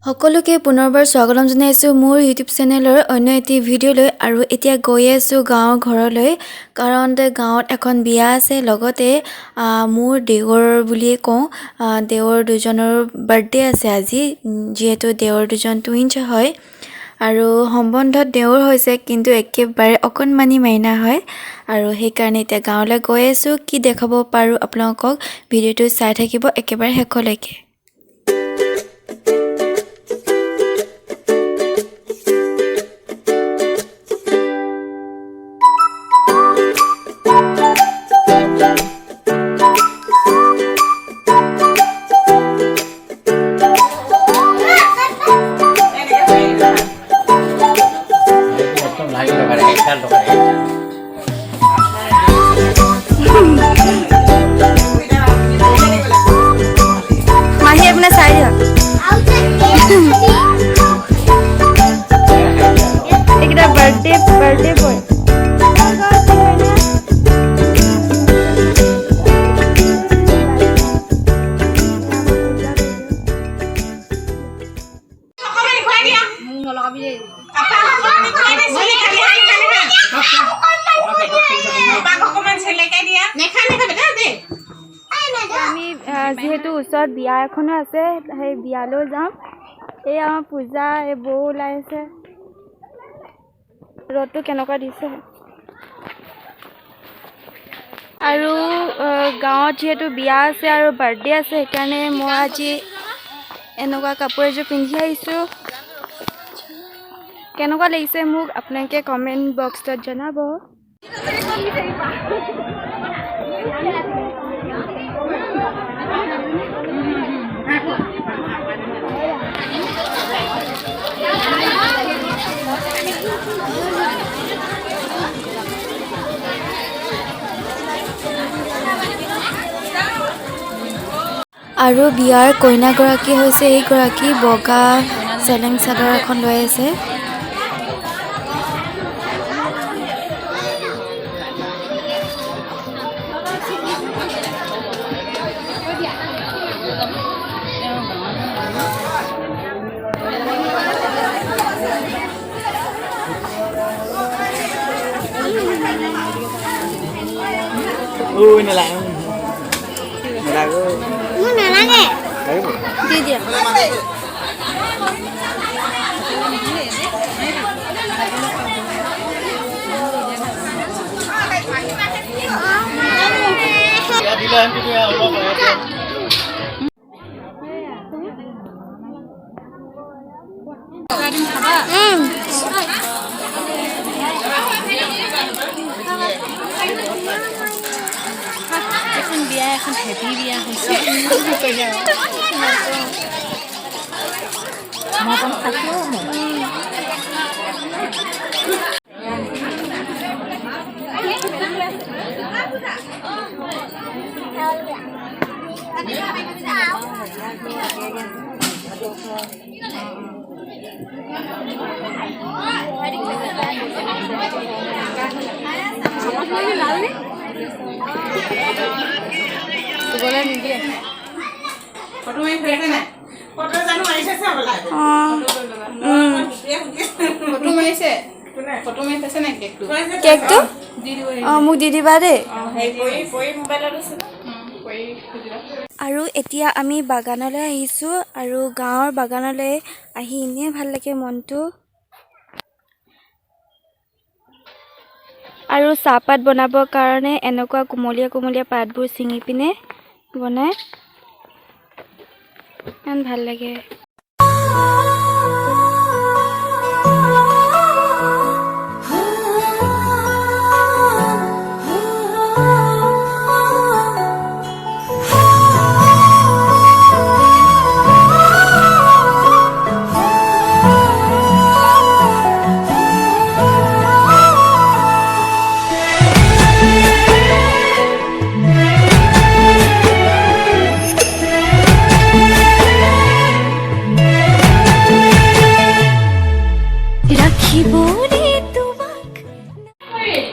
সকলোকে পুনৰবাৰ স্বাগতম জনাইছোঁ মোৰ ইউটিউব চেনেলৰ অন্য এটি ভিডিঅ'লৈ আৰু এতিয়া গৈ আছোঁ গাঁৱৰ ঘৰলৈ কাৰণ গাঁৱত এখন বিয়া আছে লগতে মোৰ দেৱৰ বুলিয়ে কওঁ দেৱৰ দুজনৰ বাৰ্থডে আছে আজি যিহেতু দেৱৰ দুজন টুইনছ হয় আৰু সম্বন্ধত দেৱৰ হৈছে কিন্তু একেবাৰে অকণমানি মাইনা হয় আৰু সেইকাৰণে এতিয়া গাঁৱলৈ গৈ আছোঁ কি দেখাব পাৰোঁ আপোনালোকক ভিডিঅ'টো চাই থাকিব একেবাৰে শেষলৈকে माही अपना साड़ी एक बर्थडे बॉय যেহেতু ওচৰত বিয়া এখনো আছে সেই বিয়ালৈ যাম এই আমাৰ পূজা এই বৌ ওলাই আছে ৰ'দটো কেনেকুৱা দিছে আৰু গাঁৱত যেহেতু বিয়া আছে আৰু বাৰ্থডে আছে সেইকাৰণে মই আজি এনেকুৱা কাপোৰ এযোৰ পিন্ধি আহিছোঁ কেনেকুৱা লাগিছে মোক আপোনালোকে কমেণ্ট বক্সত জনাব আৰু বিয়াৰ কইনাগৰাকী হৈছে এইগৰাকী বগা চেলেং চাদৰ এখন লৈ আছে এখন বিয়া এখন হেপি বিয়া হৈছে মোক দি দিবা দেই আৰু এতিয়া আমি বাগানলৈ আহিছোঁ আৰু গাঁৱৰ বাগানলৈ আহি এনেই ভাল লাগে মনটো আৰু চাহপাত বনাবৰ কাৰণে এনেকুৱা কোমলীয়া কোমলীয়া পাতবোৰ ছিঙি পিনে বনাই ইমান ভাল লাগে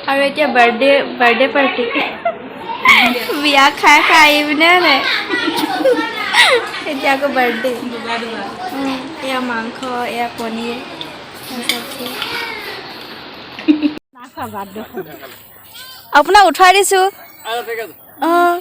আৰু এতিয়া বাৰ্থডে পাৰ্টি বিয়া খাই খাই আহিবিনে নাই এতিয়া আকৌ বাৰ্থডে এয়া মাংস এয়া পনীৰ চব্জি আপোনাক উঠাই দিছোঁ অঁ